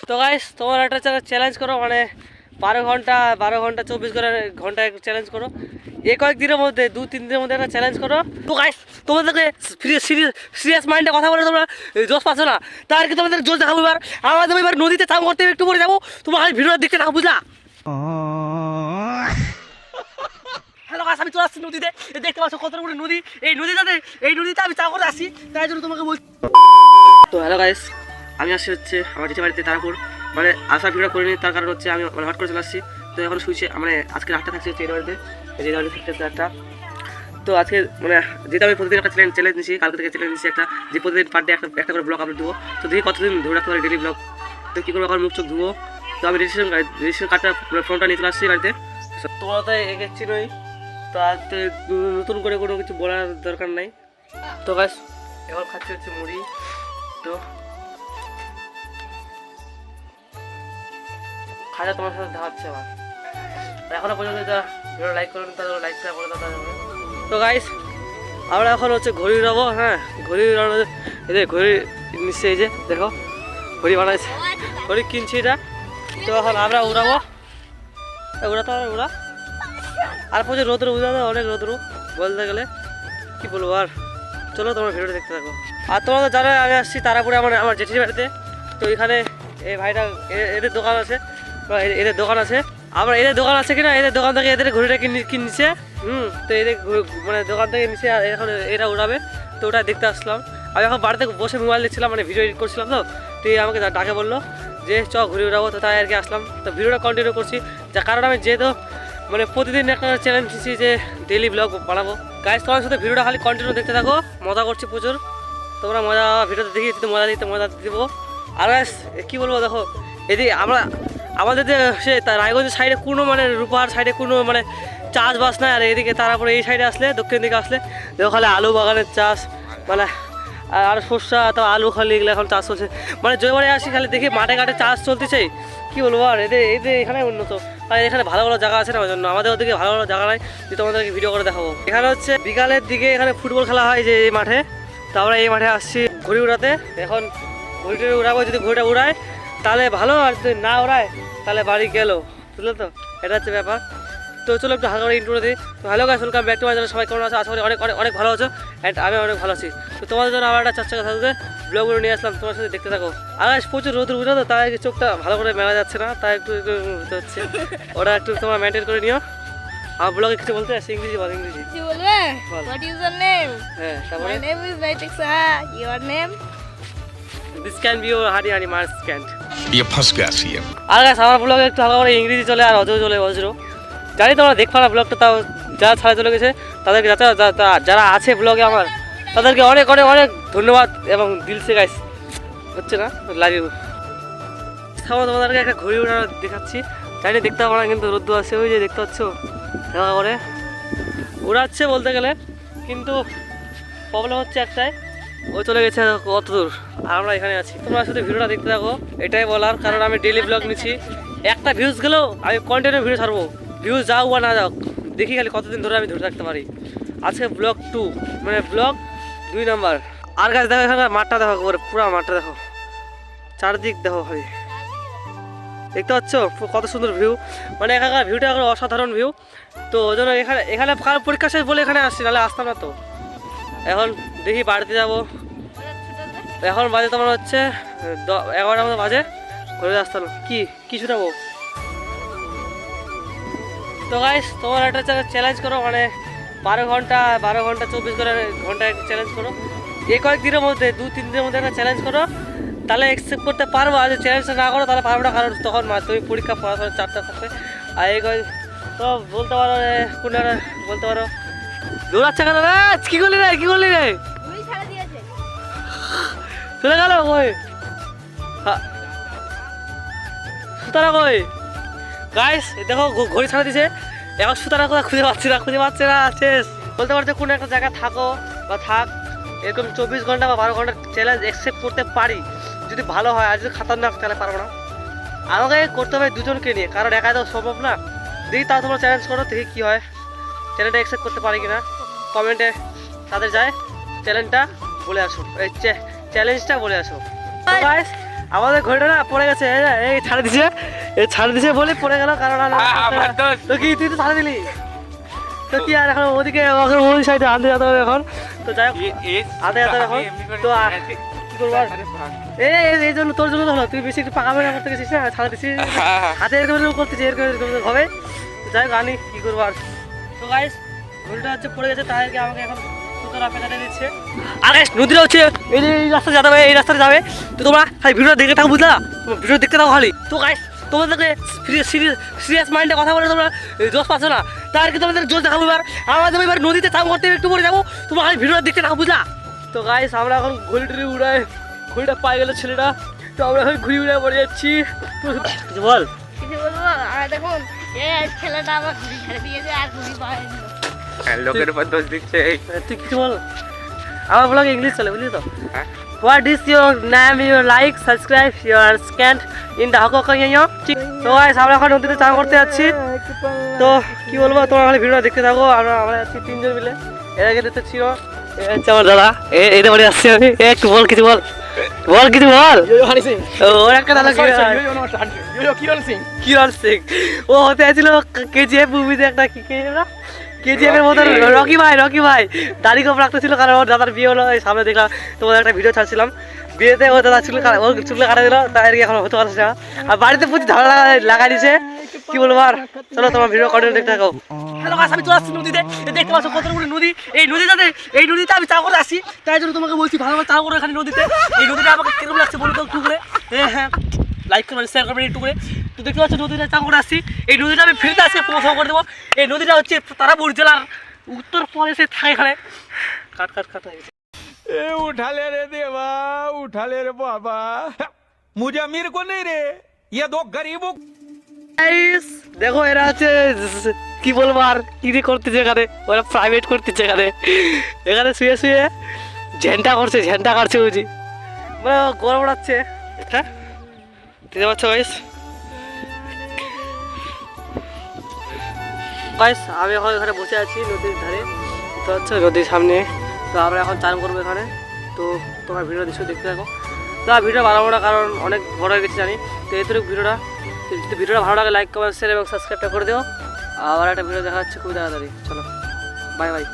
তো গাইস তোমার একটা চ্যালেঞ্জ করো, মানে 12 ঘন্টা 24 ঘন্টা চ্যালেঞ্জ করো। এই কয়েকদিনের মধ্যে 2-3 দিনের মধ্যে একটা চ্যালেঞ্জ করো। তো গাইস তোমাদেরকে সিরিয়াস মাইন্ডে কথা বলে তোমরা জোশ পাচ্ছ না, তার কি তোমাদের জোশ দেখাবো। এবার আমাদের এবার নদীতে চান করতে একটু পরে যাবো, তোমার ভিডিও দেখতে থাকো, বুঝলা? হ্যালো গাইস, আমি চলে আসছি নদীতে। দেখতে পাচ্ছ কত বড় নদী। এই নদীতে আমি চা করে আসি, তাই জন্য তোমাকে বলছি। তো হ্যালো গাইস, আমি আসছি হচ্ছে আমার জেঠি বাড়িতে তারাপুর। মানে আসার ভিডিও করিনি, তার কারণ হচ্ছে আমি মানে হট করে চলে আসছি। তো এখন শুয়েছে, মানে আজকে রাতটা থাকছে হচ্ছে এই বাড়িতে, এই বাড়িতে থাকতে একটা। তো আজকে মানে যেটা আমি প্রতিদিন একটা চ্যালেঞ্জ নিচ্ছি, কালকে থেকে চ্যালেঞ্জ নিচ্ছি একটা, যে প্রতিদিন পার ডে একটা করে ব্লগ আপলোড দেবো। তো দেখি কতদিন ধরে রাখতে পারি ডেলি ব্লগ। তো কী করবো, এখন মুখ চোখ ধুবো। তো আমি রেজিস্ট্রেশন কার্ডটা ফোনটা নিয়ে চলে আসছি বাড়িতে। তোমরা তো এগেছিলই, তো আর তো নতুন করে কোনো কিছু বলার দরকার নাই। তো ব্যাস এবার খাচ্ছি হচ্ছে মুড়ি। তো খাজা তোমার সাথে দেখাচ্ছে আমার। এখনো পর্যন্ত যারা ভিডিও লাইক করেন তাদের লাইকটা করে দেওয়া যাবে। তো গাইস আমরা এখন হচ্ছে ঘড়ি উড়াবো। হ্যাঁ, ঘড়ি উড়ানো, এদের ঘড়ি নিচ্ছে, এই যে দেখো ঘড়ি বানাইছে, ঘড়ি কিনছি এটা। তো এখন আমরা উড়াবো, উড়াতে হবে উড়া। আর প্রচুর রোদ্রু, উড়াতে অনেক রোদ্রু বলতে গেলে, কি বলবো আর। চলো তোমার ভিডিওটা দেখতে থাকো। আর তোমরা তো জানো আমি আসছি তারাপুরে আমার জেঠির বাড়িতে। তো এখানে এই ভাইটা এদের দোকান আছে, এদের দোকান আছে। আবার এদের দোকান আছে কিনা, এদের দোকান থেকে এদের ঘড়িটা কিনছে। তো এদের মানে দোকান থেকে নিচে, আর এখন এরা উড়াবে। তো ওটা দেখতে আসলাম। আমি এখন বাড়িতে বসে মোবাইল দেখছিলাম, মানে ভিডিও এডিট করছিলাম। তো এই আমাকে ডাকে বললো যে চ ঘুরে উড়াবো। তো তাই আর কি আসলাম। তো ভিডিওটা কন্টিনিউ করছি, যার কারণ আমি যেহেতু মানে প্রতিদিন একটা চ্যালেঞ্জ দিচ্ছি যে ডেইলি ব্লগ বানাবো। গাইস তোমার সাথে ভিডিওটা খালি কন্টিনিউ দেখতে থাকো, মজা করছি প্রচুর। তোমরা মজা ভিডিওতে দেখিয়ে দিতে মজা দেবো। আর গাইস কী বলবো, দেখো এদিকে আমাদের যে সে রায়গঞ্জের সাইডে কোনো মানে রূপার সাইডে কোনো মানে চাষবাস নাই। আর এদিকে তারপরে এই সাইডে আসলে, দক্ষিণ দিকে আসলে দেখো খালি আলু বাগানের চাষ, মানে আর সর্ষা, তো আলু খালি এগুলো এখন চাষ চলছে। মানে জয়বাড়ি আসি খালি দেখি মাঠে ঘাটে চাষ চলতেছে। কী বলবো আর, এদের এখানে উন্নত, আর এখানে ভালো ভালো জায়গা আছে না, ওই জন্য আমাদের ওদিকে ভালো ভালো জায়গা নাই, যে তোমাদেরকে ভিডিও করে দেখাবো। এখানে হচ্ছে বিকালের দিকে এখানে ফুটবল খেলা হয় যে এই মাঠে। তো আমরা এই মাঠে আসছি ঘুড়ি উড়াতে। এখন ঘুড়িটা উড়াবো, যদি ঘুড়িটা উড়ায় তাহলে ভালো, আর যদি না ওড়ায় তাহলে বাড়ি গেল, বুঝলে তো, এটা হচ্ছে ব্যাপার। তো চলো একটু হালকা করে ইন্ট্রো দিই। তো hello guys, welcome back to my channel. সবাই কেমন আছে? আশা করি অনেক অনেক অনেক ভালো আছো, অ্যান্ড আমি অনেক ভালো আছি। তো তোমাদের জন্য আমার একটা চারচাকা সাথে ব্লগগুলো নিয়ে আসলাম, তোমার সাথে দেখতে থাকো। আর প্রচুর রোদ উঠে, তো তাই চোখটা ভালো করে মেলা যাচ্ছে না, তাই একটু হচ্ছে ওটা একটু তোমার মেনটেন করে নিও। আমার ব্লগে কিছু বলতে আসছে, ইংরেজি বল, ইংরেজি কি বলবে? What is your name? হ্যাঁ, My name is Naitixa. Your name? This can be your honey mars can't. ये फंस गया सीएम। আর গাইস আমার ব্লগে একটু হালকা করে ইংরেজি চলে আর অজয় চলে, অজরো জানি তোমরা দেখবা না ব্লগটা, তাও যারা ছাড়া চলে গেছে তাদেরকে, যারা আছে ব্লগে আমার, তাদেরকে অনেক অনেক অনেক ধন্যবাদ এবং দিলসে গাইস, হচ্ছে না লাভ ইউ। তোমাদেরকে একটা ঘড়ি উড়ানো দেখাচ্ছি, জানি দেখতে পাবো না, কিন্তু রোদ্দু আছে, ওই যে দেখতে পাচ্ছ হালকা করে উড়াচ্ছে বলতে গেলে। কিন্তু প্রবলেম হচ্ছে একটাই, ও চলে গেছে কত দূর, আর আমরা এখানে আছি। তোমরা শুধু ভিডিওটা দেখতে থাকো, এটাই বলার, কারণ আমি ডেইলি ব্লগ নিচ্ছি। একটা ভিউজ গেলেও আমি কন্টিনিউ ভিডিও ছাড়বো, ভিউজ যাও বা না যাও, দেখি খালি কতদিন ধরে আমি ধরে থাকতে পারি। আজকে ব্লগ 2, মানে ব্লগ 2 নাম্বার। আর গাছ দেখো, এখানে মাঠটা দেখো, পুরো মাঠটা দেখো, চারদিক দেখো খালি, দেখতে পাচ্ছ কত সুন্দর ভিউ। মানে এখানকার ভিউটা এখন অসাধারণ ভিউ। তো ওই জন্য এখানে পরীক্ষা শেষ বলে এখানে আসছি, নাহলে আসতাম না। তো এখন দেখি বাড়িতে যাব। এখন বাজে তোমার হচ্ছে 11টার মতো বাজে, ঘুরে আসতাম। কি ছুটাবো? তো গাইস তোমার একটা চ্যালেঞ্জ করো, মানে 12 ঘন্টা 24 ঘন্টা চ্যালেঞ্জ করো। এই কয়েকদিনের মধ্যে 2-3 দিনের মধ্যে একটা চ্যালেঞ্জ করো, তাহলে অ্যাকসেপ্ট করতে পারবো। আর যদি চ্যালেঞ্জটা না করো তাহলে পারবো না, কারণ তখন মাধ্যমিক পরীক্ষা, পড়াশোনার চাপটা থাকবে। আর এই তো বলতে পারো কোন বলতে পারো দৌড়াচ্ছে কেন রে? কি করলি রে? চলে গেল কই? সুতারা কই? গাইস দেখো ঘড়ি ছাড়া দিছে, এখন সুতারা কোথায় খুঁজে পাচ্ছে না। শেষ বলতে পারছো কোনো একটা জায়গায় থাকো বা থাক, এরকম 24 ঘন্টা বা 12 ঘন্টার চ্যালেঞ্জ অ্যাকসেপ্ট করতে পারি যদি ভালো হয়, আর যদি খাতারনাক তাহলে পারবো না। আমাকে করতে হবে দুজনকে নিয়ে, কারণ একা তো সম্ভব না। দেখি তাও তোমরা চ্যালেঞ্জ করো, দেখি কী হয়, চ্যালেঞ্জটা অ্যাকসেপ্ট করতে পারি কিনা। কমেন্টে তাদের যায় চ্যালেঞ্জটা বলে আসো, চ্যালেঞ্জটা বলে আসো। গাইস আমাদের ঘড়িটা না পড়ে গেছে, এই ছাড়ে দিছে বলে পড়ে গেল, কারণ তো কি তুই তো ছাড়ে দিলি, তো কি আর এখন ওদিকে ওই সাইডে আনতে যেতে হবে এখন। তো যাই হোক আনতে যেতে হবে এখন। তো কি করবো আর, এই জন্য তোর জন্য তো হলো, তুই বেশি একটু পাকা বেড়া করতে গেছিস না, ছাড়ে দিছিস হাতে এরকম করতেছিস, এরকম হবে। তো যাই হোক আনি কি করবো আর। তো গাইস ঘড়িটা হচ্ছে পড়ে গেছে, তাদেরকে আমাকে এখন সুতরা পেটাতে দিচ্ছে। আর গাইস নদীটা হচ্ছে এই যে এই রাস্তা যেতে হবে, এই রাস্তাটা যাবে। তো তোমরা খালি ভিডিও দেখে থাকো, বুঝলা, ভিডিও দেখতে থাকো খালি। তো গাইস তোমাদেরকে সিরিয়াস মাইন্ডে কথা বলে তোমরা জোশ পাচ্ছ না, তার কি তোমাদের জোশ দেখাবো এবার। আমাদের এবার নদীতে চান করতে একটু পরে যাবো, তোমরা খালি ভিডিও দেখতে থাকো, বুঝলা। তো গাইস আমরা এখন ঘড়ি উড়াই, ঘড়িটা পাই গেল ছেলেটা, তো আমরা এখন ঘুরি উড়াই পড়ে যাচ্ছি। কিছু বল। কিছু বলবো? আর দেখুন এই ছেলেটা আবার ঘুড়ি ছেড়ে দিয়েছে আর ঘুড়ি পায়নি। লোকের উপর দোষ দিচ্ছে। তুই কিছু বল, আমার ব্লগে ইংলিশ চলে, বুঝলি তো। What is your name, your like, subscribe, your scanned in the hawk. তো গাইস আমরা এখন নদীতে চান করতে যাচ্ছি। তো কি বলবো, তোমরা খালি ভিডিও দেখতে থাকো। আমরা আছি তিনজন মিলে, এর আগে দেখতে ছিল হচ্ছে আমার দাদা, এই বাড়ি আসছি আমি। একটু বল, কিছু বল, কিছু বল। ওর একটা দাদা কিরণ সিং, ও হতে আসছিল কেজিএফ মুভিতে একটা কেজিএফ এর মতন রকি ভাই দাড়ি কম রাখতেছিল, কারণ ওর দাদার বিয়ে হলো। সামনে দেখলাম তোমাদের একটা ভিডিও ছাড়ছিলাম, বিয়েতে ও দাদা চুল কাটা দিল, তাই আর কি এখন হতে পারছে না। আর বাড়িতে প্রচুর ঝাড়া লাগাই দিছে, কি বলবো আর। চলো তোমার ভিডিও কন্টিনিউ দেখতে থাকো। হ্যালো গাইস, আমি চলে আসছি নদীতে, দেখতে পাচ্ছ কত বড় নদী। এই নদীতে আমি চা করে আসি, তাই জন্য তোমাকে বলছি ভালোভাবে চা করে এখানে নদীতে। এই নদীটা আমাকে কিরকম লাগছে বলো তো একটু করে। হ্যাঁ লাইক করবেন, শেয়ার করবেন একটু করে। তো দেখতে পাচ্ছ নদীটা চা করে আসছি। এই নদীটা আমি ফিরতে আসছি, প্রমোশন করে দেবো। এই নদীটা হচ্ছে তারাপুর জেলার উত্তর প্রদেশে থাকে, এখানে কাট হয়ে গেছে। ए उठा ले रे देवा, उठा ले रे बाबा, मुझे अमीर को नहीं रे, ये दो गरीबों। গাইস দেখো এরা হচ্ছে কি বলবো আর, কি করতেছে এখানে, ওরা প্রাইভেট করতেছে এখানে শুয়ে ঝেন্টা কাটছে বুঝি, মানে গরম উড়াচ্ছে। হ্যাঁ দেখতে পাচ্ছ গাইস আমি এখন এখানে বসে আছি নদীর ধারে, তো হচ্ছে নদীর সামনে। তো আমরা এখন চান করবো এখানে। তো তোমার ভিডিও দৃশ্য দেখতে থাকো। তো ভিডিও বাড়াবো না, কারণ অনেক বড় হয়ে গেছে জানি। তো এতটুকু ভিডিওটা ভালো লাগে লাইক কমেন্ট শেয়ার এবং সাবস্ক্রাইবটা করে দিও। আবার একটা ভিডিও দেখা হচ্ছে খুবই তাড়াতাড়ি। চলো বাই বাই।